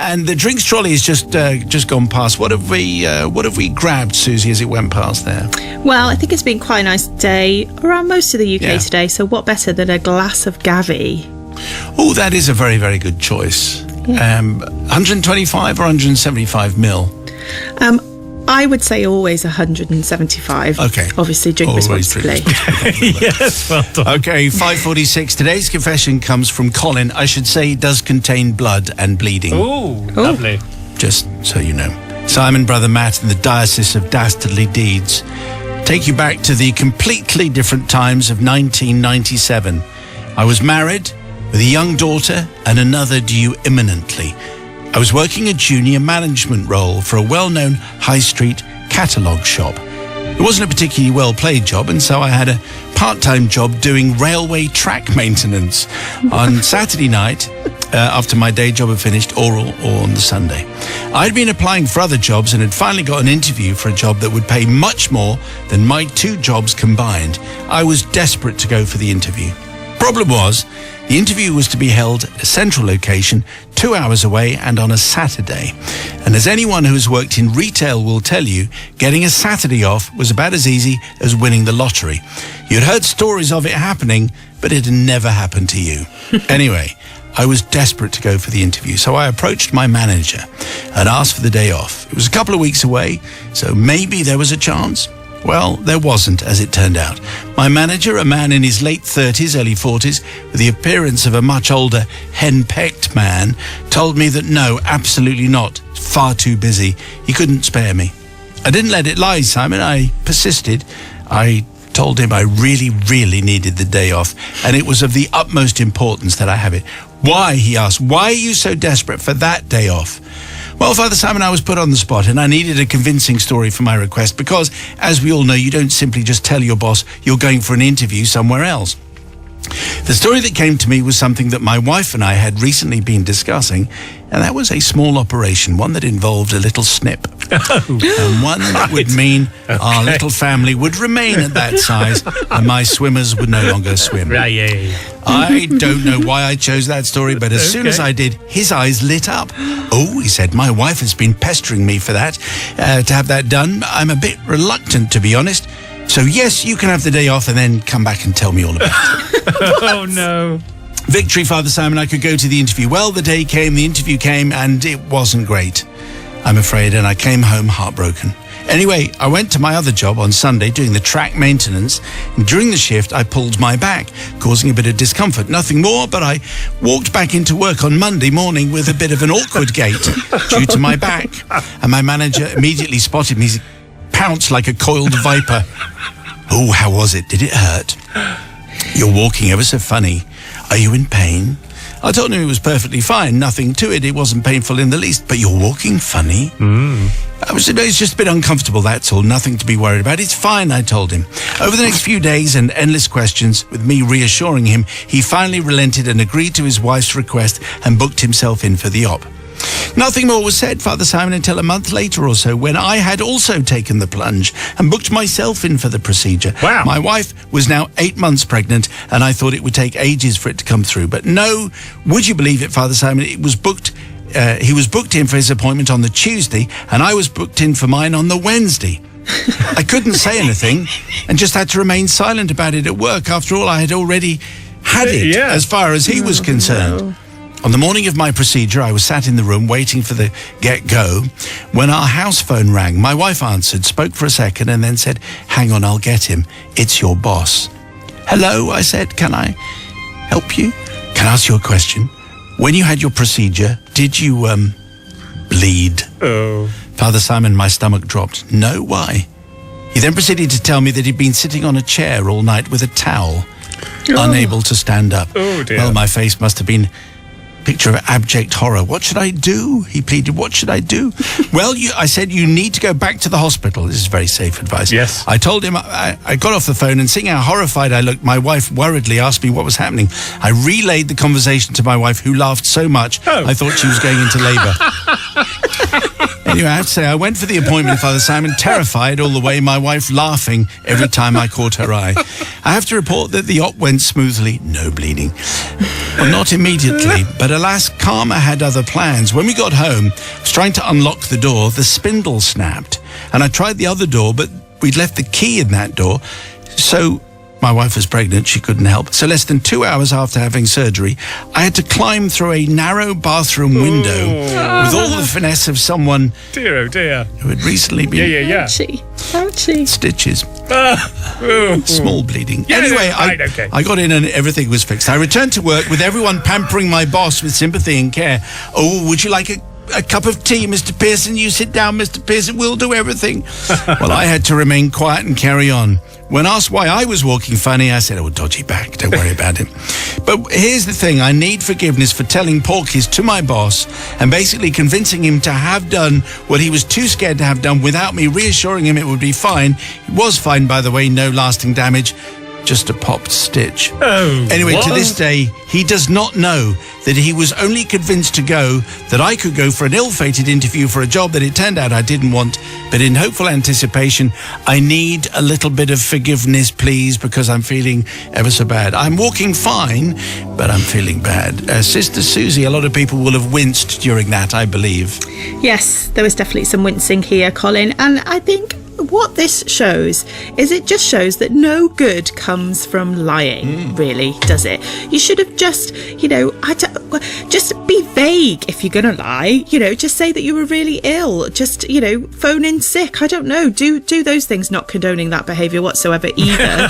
And the drinks trolley has just gone past. What have we grabbed, Susie, as it went past there? Well, I think it's been quite a nice day around most of the UK today, so what better than a glass of Gavi? Oh, that is a very, very good choice. 125 or 175 mil? I would say always 175. Okay. Obviously, drink responsibly. Yes, well done. Okay, 5:46. Today's confession comes from Colin. I should say it does contain blood and bleeding. Ooh, lovely. Just so you know. Simon, Brother Matt, and the Diocese of Dastardly Deeds take you back to the completely different times of 1997. I was married with a young daughter and another due imminently. I was working a junior management role for a well-known high street catalogue shop. It wasn't a particularly well-paid job, and so I had a part-time job doing railway track maintenance on Saturday night after my day job had finished, or on the Sunday. I'd been applying for other jobs and had finally got an interview for a job that would pay much more than my two jobs combined. I was desperate to go for the interview. Problem was, the interview was to be held at a central location 2 hours away and on a Saturday. And as anyone who has worked in retail will tell you, getting a Saturday off was about as easy as winning the lottery. You'd heard stories of it happening, but it had never happened to you. Anyway, I was desperate to go for the interview, so I approached my manager and asked for the day off. It was a couple of weeks away, so maybe there was a chance. Well, there wasn't, as it turned out. My manager, a man in his late 30s, early 40s, with the appearance of a much older, henpecked man, told me that no, absolutely not. Far too busy. He couldn't spare me. I didn't let it lie, Simon. I persisted. I told him I really, really needed the day off, and it was of the utmost importance that I have it. Why, he asked, why are you so desperate for that day off? Well, Father Simon, I was put on the spot, and I needed a convincing story for my request because, as we all know, you don't simply just tell your boss you're going for an interview somewhere else. The story that came to me was something that my wife and I had recently been discussing, and that was a small operation, one that involved a little snip. And one that would mean our little family would remain at that size and my swimmers would no longer swim. I don't know why I chose that story, but as soon as I did, his eyes lit up. Oh, he said, my wife has been pestering me for that, to have that done. I'm a bit reluctant, to be honest. So yes, you can have the day off and then come back and tell me all about it. Oh, no. Victory, Father Simon, I could go to the interview. Well, the day came, the interview came, and it wasn't great, I'm afraid, and I came home heartbroken. Anyway, I went to my other job on Sunday doing the track maintenance, and during the shift I pulled my back, causing a bit of discomfort. Nothing more, but I walked back into work on Monday morning with a bit of an awkward gait due to my back, and my manager immediately spotted me, pounced like a coiled viper. Oh, how was it? Did it hurt? You're walking ever so funny. Are you in pain? I told him it was perfectly fine, nothing to it. It wasn't painful in the least, but you're walking funny. It's just a bit uncomfortable, that's all. Nothing to be worried about. It's fine, I told him. Over the next few days and endless questions, with me reassuring him, he finally relented and agreed to his wife's request and booked himself in for the op. Nothing more was said, Father Simon, until a month later or so, when I had also taken the plunge and booked myself in for the procedure. Wow. My wife was now 8 months pregnant, and I thought it would take ages for it to come through. But no, would you believe it, Father Simon? It was booked. He was booked in for his appointment on the Tuesday, and I was booked in for mine on the Wednesday. I couldn't say anything and just had to remain silent about it at work. After all, I had already had it, as far as he was concerned. No. On the morning of my procedure, I was sat in the room waiting for the get-go when our house phone rang. My wife answered, spoke for a second, and then said, "Hang on, I'll get him. It's your boss." "Hello," I said. "Can I help you? Can I ask you a question? When you had your procedure, did you, bleed?" Oh. Father Simon, my stomach dropped. "No, why?" He then proceeded to tell me that he'd been sitting on a chair all night with a towel, unable to stand up. Oh, dear. Well, my face must have been picture of abject horror. "What should I do?" he pleaded. "What should I do?" "Well, I said, you need to go back to the hospital." This is very safe advice. Yes. I told him, I got off the phone, and seeing how horrified I looked, my wife worriedly asked me what was happening. I relayed the conversation to my wife, who laughed so much I thought she was going into labour. Anyway, I have to say, I went for the appointment with Father Simon, terrified all the way, my wife laughing every time I caught her eye. I have to report that the op went smoothly, no bleeding. Well, not immediately, but alas, Karma had other plans. When we got home, I was trying to unlock the door, the spindle snapped. And I tried the other door, but we'd left the key in that door. So my wife was pregnant, she couldn't help. So less than 2 hours after having surgery, I had to climb through a narrow bathroom window with all the finesse of someone Dear, oh dear. who had recently been Yeah. Ouchie. stitches. Small bleeding. Yeah, anyway, right, okay. I got in and everything was fixed. I returned to work with everyone pampering my boss with sympathy and care. Oh, would you like a cup of tea, Mr. Pearson? You sit down, Mr. Pearson. We'll do everything. Well, I had to remain quiet and carry on. When asked why I was walking funny, I said, oh, dodgy back. Don't worry about him. But here's the thing. I need forgiveness for telling porkies to my boss and basically convincing him to have done what he was too scared to have done without me reassuring him it would be fine. It was fine, by the way, no lasting damage. Just a popped stitch. Oh, anyway, what? to this day, he does not know that he was only convinced to go, that I could go for an ill-fated interview for a job that it turned out I didn't want. But in hopeful anticipation, I need a little bit of forgiveness, please, because I'm feeling ever so bad. I'm walking fine, but I'm feeling bad. Sister Susie, a lot of people will have winced during that, I believe. Yes, there was definitely some wincing here, Colin. And I think what this shows is it just shows that no good comes from lying, really, does it? You should have just, just be vague if you're going to lie. Just say that you were really ill. Just, phone in sick. I don't know. Do those things, not condoning that behaviour whatsoever either.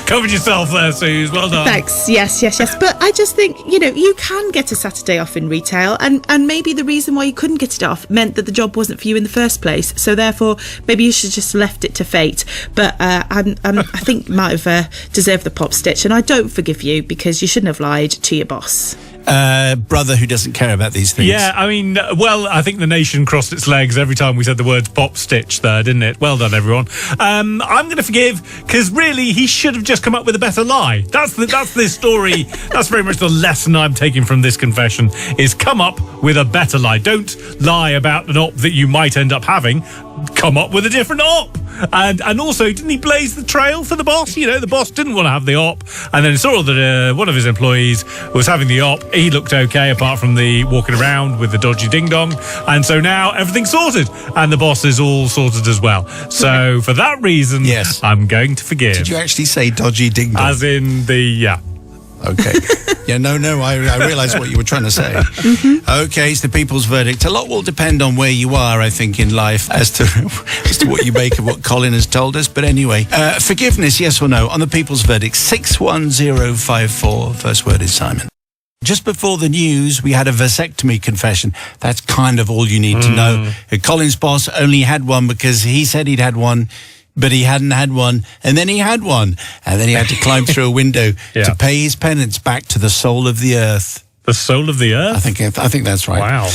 Covered yourself there, Suze. Well done. Thanks. Yes. But I just think, you can get a Saturday off in retail, and maybe the reason why you couldn't get it off meant that the job wasn't for you in the first place. So therefore, maybe you should just left it to fate. But I think you might have deserved the pop stitch, and I don't forgive you because you shouldn't have lied to your boss. Brother who doesn't care about these things. Yeah, I mean, I think the nation crossed its legs every time we said the words pop stitch there, didn't it? Well done, everyone. I'm going to forgive because really he should have just come up with a better lie. That's this story. That's very much the lesson I'm taking from this confession is come up with a better lie. Don't lie about an op that you might end up having. Come up with a different op. And also, didn't he blaze the trail for the boss? The boss didn't want to have the op, and then saw that one of his employees was having the op. He looked okay, apart from the walking around with the dodgy ding-dong, and so now everything's sorted, and the boss is all sorted as well. So for that reason, yes, I'm going to forgive. Did you actually say dodgy ding-dong? As in the, Okay. Yeah, no, I realised what you were trying to say. Okay, it's the people's verdict. A lot will depend on where you are, I think, in life as to what you make of what Colin has told us. But anyway, forgiveness, yes or no, on the people's verdict, 61054. First word is Simon. Just before the news, we had a vasectomy confession. That's kind of all you need to know. Colin's boss only had one because he said he'd had one, but he hadn't had one, and then he had one, and then he had to climb through a window to pay his penance back to the soul of the earth. The soul of the earth? I think that's right. Wow.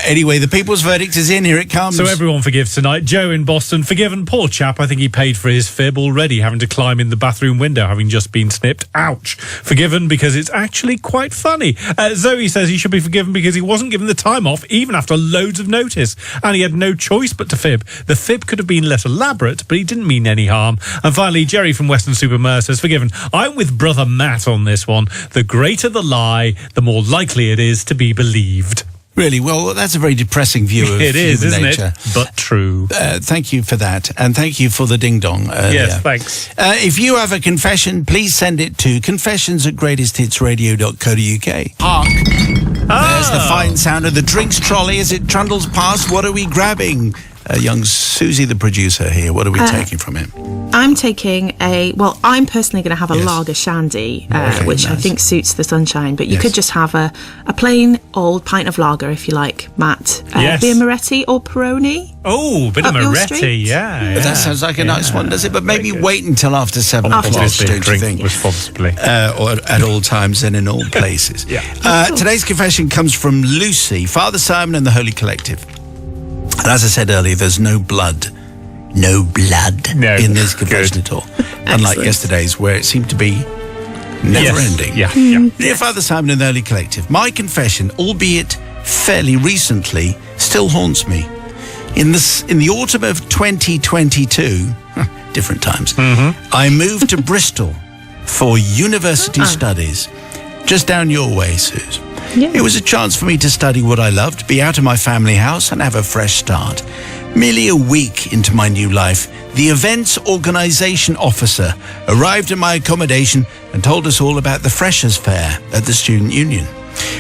Anyway, the people's verdict is in. Here it comes. So everyone forgives tonight. Joe in Boston, forgiven. Poor chap. I think he paid for his fib already, having to climb in the bathroom window, having just been snipped. Ouch. Forgiven because it's actually quite funny. Zoe says he should be forgiven because he wasn't given the time off, even after loads of notice, and he had no choice but to fib. The fib could have been less elaborate, but he didn't mean any harm. And finally, Jerry from Western Supermare says, forgiven. I'm with brother Matt on this one. The greater the lie, the more likely it is to be believed. Really? Well, that's a very depressing view of it is, human isn't nature. It? But true. Thank you for that, and thank you for the ding-dong. Yes, thanks. If you have a confession, please send it to confessions@greatesthitsradio.co.uk. Hark! There's the fine sound of the drinks trolley as it trundles past. What are we grabbing? Young Susie, the producer here, what are we taking from him? I'm taking I'm personally going to have a lager shandy, which I think suits the sunshine, but you could just have a plain old pint of lager if you like, Matt. Be a Moretti or Peroni. Oh, bit of Moretti, yeah. But that sounds like a nice one, does it? But maybe wait until after 7 o'clock, Obviously, don't you drink think? responsibly. Or at all times and in all places. Today's confession comes from Lucy, Father Simon and the Holy Collective. And as I said earlier, there's no blood in this confession at all. Unlike yesterday's, where it seemed to be Never ending. Yeah. Dear Father Simon and the Early Collective, my confession, albeit fairly recently, still haunts me. In the autumn of 2022, different times, I moved to Bristol for university studies, just down your way, Suze. Yeah. It was a chance for me to study what I loved, be out of my family house and have a fresh start. Merely a week into my new life, the events organisation officer arrived at my accommodation and told us all about the Freshers' Fair at the Student Union.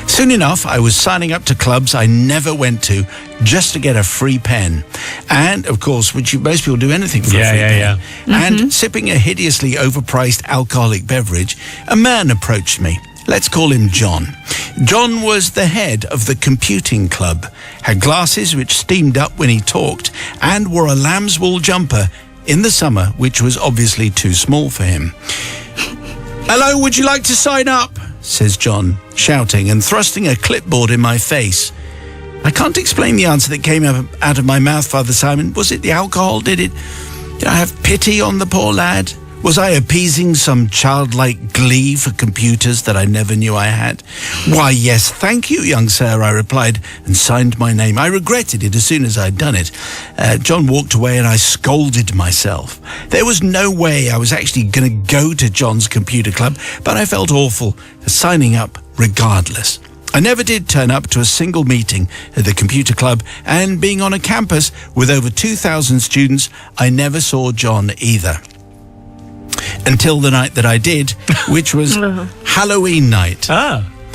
Soon enough, I was signing up to clubs I never went to just to get a free pen. And, of course, most people do anything for a free pen. And sipping a hideously overpriced alcoholic beverage, a man approached me. Let's call him John. John was the head of the computing club, had glasses which steamed up when he talked, and wore a lamb's wool jumper in the summer, which was obviously too small for him. "Hello, would you like to sign up?" says John, shouting and thrusting a clipboard in my face. I can't explain the answer that came out of my mouth, Father Simon. Was it the alcohol? Did I have pity on the poor lad? Was I appeasing some childlike glee for computers that I never knew I had? "Why, yes, thank you, young sir," I replied and signed my name. I regretted it as soon as I'd done it. John walked away and I scolded myself. There was no way I was actually going to go to John's computer club, but I felt awful for signing up regardless. I never did turn up to a single meeting at the computer club, and being on a campus with over 2,000 students, I never saw John either. Until the night that I did, which was Halloween night.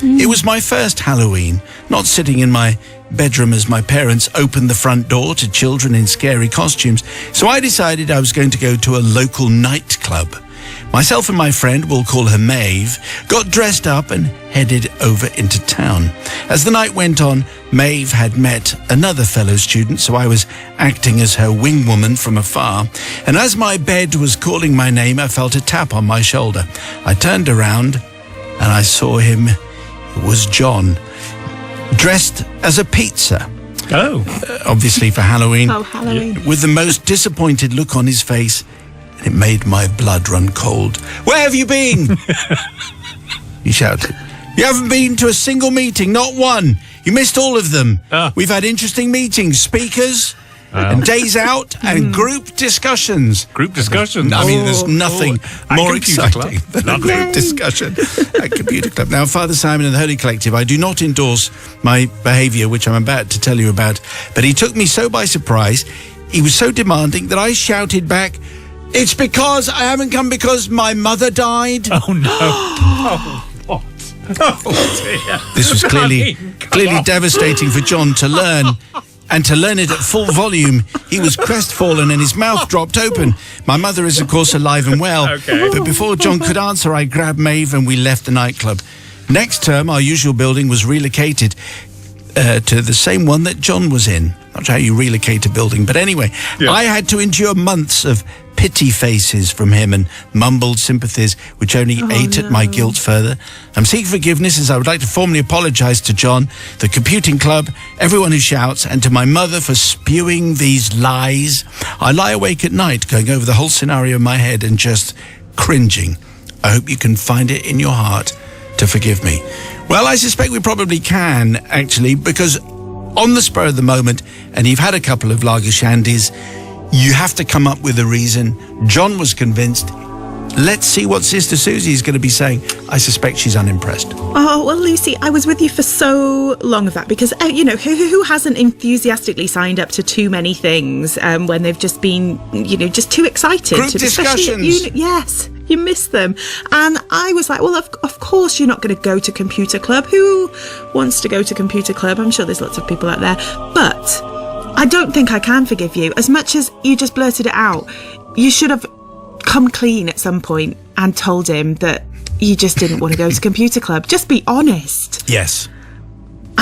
It was my first Halloween, not sitting in my bedroom as my parents opened the front door to children in scary costumes. So I decided I was going to go to a local nightclub. Myself and my friend, we'll call her Maeve, got dressed up and headed over into town. As the night went on, Maeve had met another fellow student, so I was acting as her wingwoman from afar. And as my bed was calling my name, I felt a tap on my shoulder. I turned around and I saw him. It was John, dressed as a pizza. Obviously for Halloween. Oh, Halloween. With the most disappointed look on his face. It made my blood run cold. "Where have you been?" he shouted. "You haven't been to a single meeting, not one. You missed all of them. We've had interesting meetings, speakers, and days out, and group discussions." Group discussions? I mean, there's nothing more exciting than a group Yay. discussion at Computer Club. Now, Father Simon and the Holy Collective, I do not endorse my behaviour, which I'm about to tell you about, but he took me so by surprise, he was so demanding that I shouted back, "It's because I haven't come because my mother died." Oh, no. Oh, what? Oh, dear. This was clearly devastating for John to learn, and to learn it at full volume. He was crestfallen and his mouth dropped open. My mother is, of course, alive and well. Okay. But before John could answer, I grabbed Maeve and we left the nightclub. Next term, our usual building was relocated to the same one that John was in. Not sure how you relocate a building, but anyway, I had to endure months of pity faces from him and mumbled sympathies, which only ate at my guilt further. I'm seeking forgiveness, as I would like to formally apologise to John, the computing club, everyone who shouts, and to my mother for spewing these lies. I lie awake at night going over the whole scenario in my head and just cringing. I hope you can find it in your heart to forgive me. Well, I suspect we probably can, actually, because on the spur of the moment, and you've had a couple of lager shandies, you have to come up with a reason. John was convinced. Let's see what Sister Susie is going to be saying. I suspect she's unimpressed. Oh, well, Lucy, I was with you for so long of that because, you know, who hasn't enthusiastically signed up to too many things when they've just been, you know, just too excited. Group discussions. Yes, you miss them. And I was like, well, of course you're not going to go to computer club. Who wants to go to computer club? I'm sure there's lots of people out there. But I don't think I can forgive you. As much as you just blurted it out, you should have come clean at some point and told him that you just didn't want to go to computer club. Just be honest. Yes.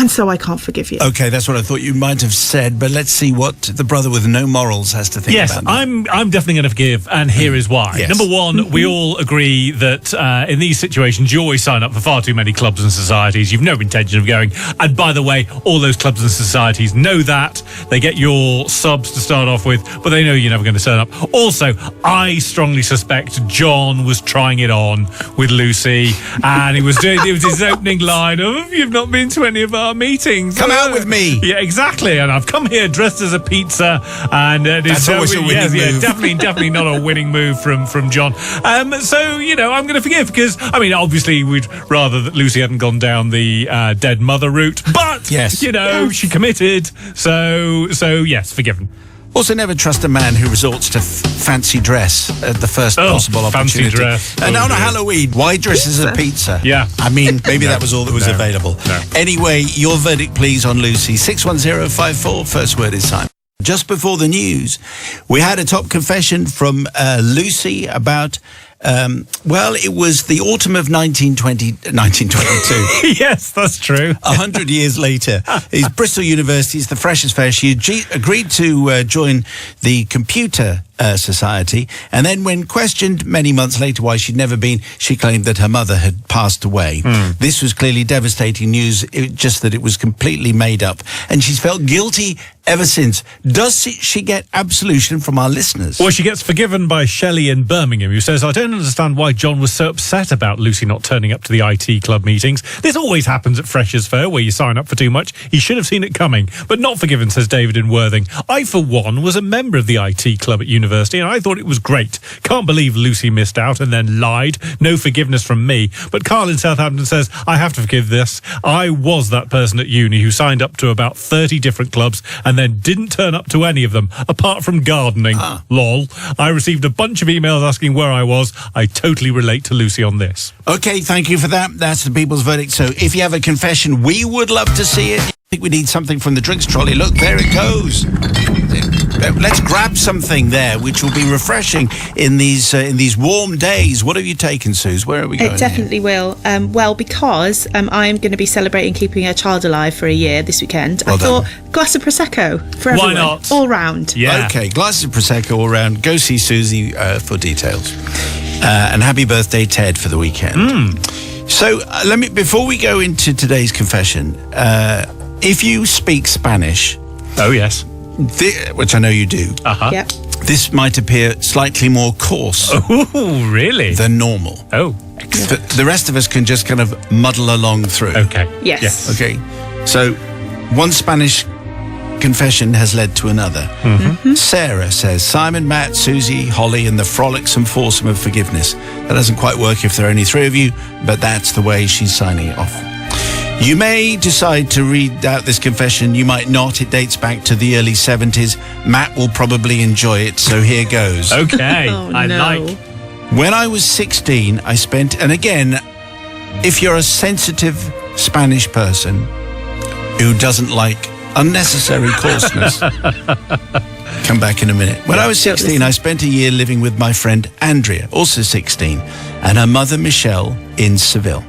and so I can't forgive you. Okay, that's what I thought you might have said, but let's see what the brother with no morals has to think Yes, about that. I'm definitely going to forgive, and here is why. Yes. Number one, we all agree that in these situations, you always sign up for far too many clubs and societies. You've no intention of going. And by the way, all those clubs and societies know that. They get your subs to start off with, but they know you're never going to turn up. Also, I strongly suspect John was trying it on with Lucy, and it was his opening line of, "You've not been to any of our meetings. Come out with me." Yeah, exactly. And I've come here dressed as a pizza, and That's always a winning move. definitely not a winning move from John. So, I'm going to forgive, because, obviously we'd rather that Lucy hadn't gone down the dead mother route, but, Yes. she committed, so yes, forgiven. Also, never trust a man who resorts to fancy dress at the first possible fancy opportunity. dress. And Oh, on a dear. Halloween, why dress as a pizza? Yeah. Maybe that was all that was No. available. No. Anyway, your verdict, please, on Lucy. 61054. First word is Simon. Just before the news, we had a top confession from Lucy about... it was the autumn of 1922. Yes, that's true. 100 years later, is Bristol University's the freshers' fair. She agreed to join the computer society, and then when questioned many months later why she'd never been, she claimed that her mother had passed away. This was clearly devastating news, just that it was completely made up, and she's felt guilty ever since. Does she get absolution from our listeners? Well, she gets forgiven by Shelley in Birmingham, who says, "I don't understand why John was so upset about Lucy not turning up to the IT club meetings. This always happens at Freshers' Fair, where you sign up for too much. He should have seen it coming. But not forgiven," says David in Worthing. "I, for one, was a member of the IT club at university, and I thought it was great. Can't believe Lucy missed out and then lied. No forgiveness from me." But Carl in Southampton says, "I have to forgive this. I was that person at uni who signed up to about 30 different clubs and then didn't turn up to any of them, apart from gardening. Lol. I received a bunch of emails asking where I was. I totally relate to Lucy on this." Okay, thank you for that. That's the people's verdict. So if you have a confession, we would love to see it. I think we need something from the drinks trolley. Look, there it goes. Let's grab something there, which will be refreshing in these warm days. What have you taken, Suze? Where are we going? It definitely will. Because I'm going to be celebrating keeping a child alive for a year this weekend. Well I thought done. glass of Prosecco for Why everyone. not? All round. Yeah. Okay, glasses of Prosecco all around. Go see Susie for details. And happy birthday, Ted, for the weekend. So before we go into today's confession, if you speak Spanish, Oh, yes. which I know you do, Yep. this might appear slightly more coarse Oh, really? than normal. Oh, The rest of us can just kind of muddle along through. okay. Yes. Okay, so one Spanish confession has led to another. Sarah says, "Simon, Matt, Susie, Holly, and the frolicsome foursome of forgiveness." That doesn't quite work if there are only three of you, but that's the way she's signing it off. You may decide to read out this confession. You might not. It dates back to the early 70s. Matt will probably enjoy it, so here goes. Okay. Oh, I no. like. When I was 16, I spent, and again, if you're a sensitive Spanish person who doesn't like unnecessary coarseness, come back in a minute. When I was 16, I spent a year living with my friend Andrea, also 16, and her mother Michelle in Seville.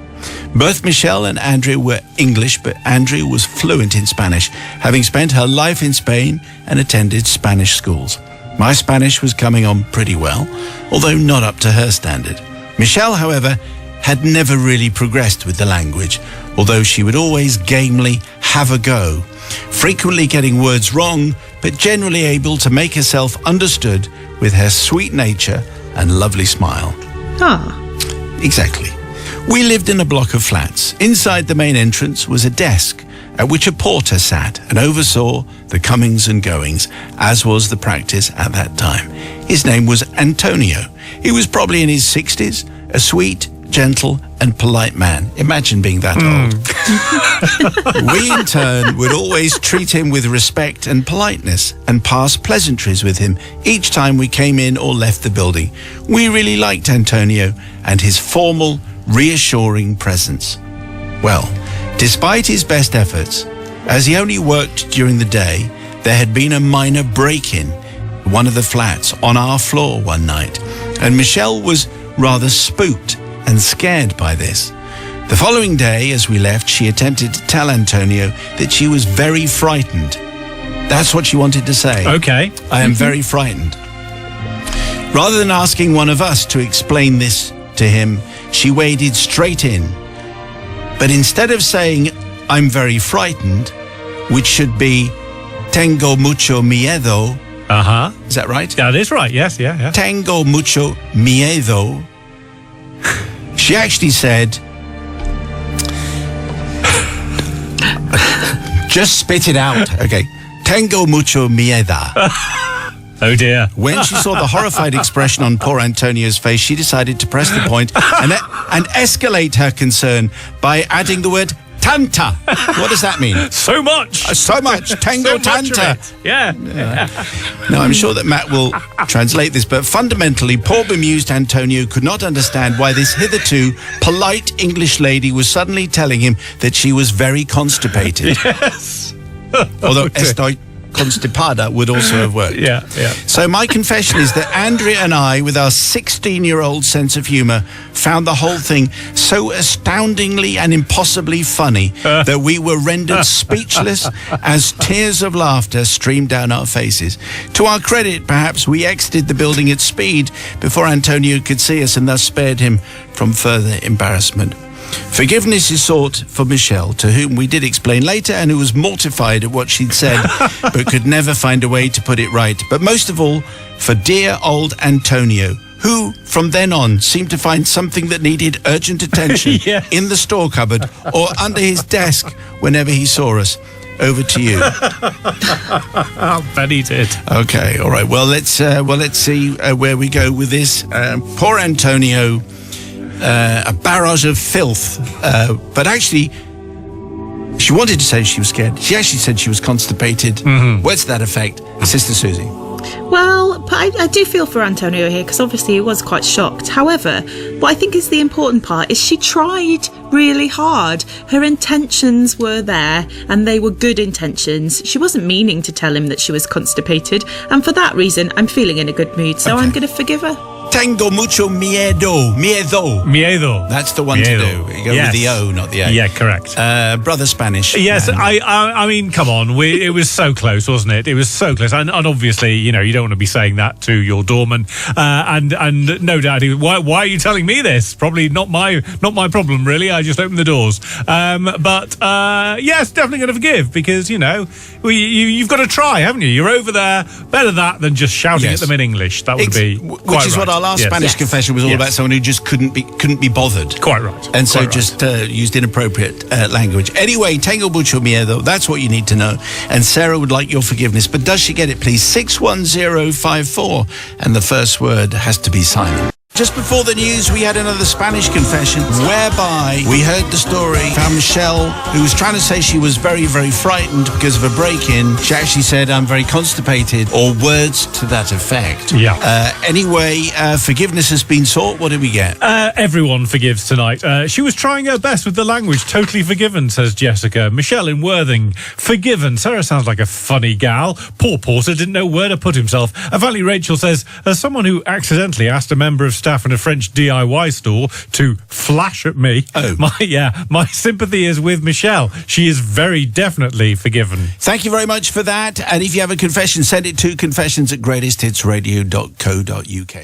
Both Michelle and Andrea were English, but Andrea was fluent in Spanish, having spent her life in Spain and attended Spanish schools. My Spanish was coming on pretty well, although not up to her standard. Michelle, however, had never really progressed with the language, although she would always gamely have a go, frequently getting words wrong, but generally able to make herself understood with her sweet nature and lovely smile. Exactly. We lived in a block of flats. Inside the main entrance was a desk at which a porter sat and oversaw the comings and goings, as was the practice at that time. His name was Antonio. He was probably in his 60s, a sweet, gentle and polite man. Imagine being that old. We, in turn, would always treat him with respect and politeness and pass pleasantries with him each time we came in or left the building. We really liked Antonio and his formal, reassuring presence. Well, despite his best efforts, as he only worked during the day, there had been a minor break-in one of the flats on our floor one night, and Michelle was rather spooked and scared by this. The following day, as we left, she attempted to tell Antonio that she was very frightened. That's what she wanted to say. Okay. I am very frightened. Rather than asking one of us to explain this to him, she waded straight in. But instead of saying, I'm very frightened, which should be, tengo mucho miedo. Uh-huh. Is that right? That is right, yes, yeah. Tengo mucho miedo. She actually said, just spit it out. Okay. Tengo mucho miedo. Oh dear. When she saw the horrified expression on poor Antonio's face, she decided to press the point and escalate her concern by adding the word tanta. What does that mean? So much. So much. Tengo So much of tanta. it. Yeah. Now, I'm sure that Matt will translate this, but fundamentally, poor bemused Antonio could not understand why this hitherto polite English lady was suddenly telling him that she was very constipated. Yes. Although estoy constipada would also have worked. Yeah. So my confession is that Andrea and I, with our 16-year-old sense of humour, found the whole thing so astoundingly and impossibly funny that we were rendered speechless as tears of laughter streamed down our faces. To our credit, perhaps, we exited the building at speed before Antonio could see us and thus spared him from further embarrassment. Forgiveness is sought for Michelle, to whom we did explain later and who was mortified at what she'd said but could never find a way to put it right. But most of all, for dear old Antonio, who from then on seemed to find something that needed urgent attention Yes. in the store cupboard or under his desk whenever he saw us. Over to you. I bet he did. Okay, all right. Well, let's see where we go with this. Poor Antonio. A barrage of filth. But actually, she wanted to say she was scared. She actually said she was constipated. Mm-hmm. What's that effect? Sister Susie. Well, but I do feel for Antonio here because obviously he was quite shocked. However, what I think is the important part is she tried really hard. Her intentions were there and they were good intentions. She wasn't meaning to tell him that she was constipated, and for that reason I'm feeling in a good mood, so Okay. I'm going to forgive her. Tengo mucho miedo. Miedo. That's the one Miedo. to do. You go with the O, not the A. Yeah, correct. Brother Spanish. Yes, man. I mean, come on. It was so close, wasn't it? It was so close. And obviously, you don't want to be saying that to your doorman. And no doubt, why are you telling me this? Probably not my problem, really. I just opened the doors. But yes, definitely going to forgive because, you've got to try, haven't you? You're over there. Better that than just shouting Yes. at them in English. That would be Which quite is right. what our last Yes. Spanish confession was all Yes. about, someone who just couldn't be bothered. Quite right. And so Quite right. just used inappropriate language. Anyway, Tengo mucho miedo, that's what you need to know. And Sarah would like your forgiveness. But does she get it, please? 61054. And the first word has to be silent. Just before the news, we had another Spanish confession whereby we heard the story from Michelle, who was trying to say she was very, very frightened because of a break-in. She actually said, I'm very constipated, or words to that effect. Yeah. Anyway, forgiveness has been sought. What did we get? Everyone forgives tonight. She was trying her best with the language. Totally forgiven, says Jessica. Michelle in Worthing, forgiven. Sarah sounds like a funny gal. Poor Porter didn't know where to put himself. Apparently Rachel says, as someone who accidentally asked a member of staff in a French DIY store to flash at me, my sympathy is with Michelle. She is very definitely forgiven. Thank you very much for that. And if you have a confession, send it to confessions@greatesthitsradio.co.uk.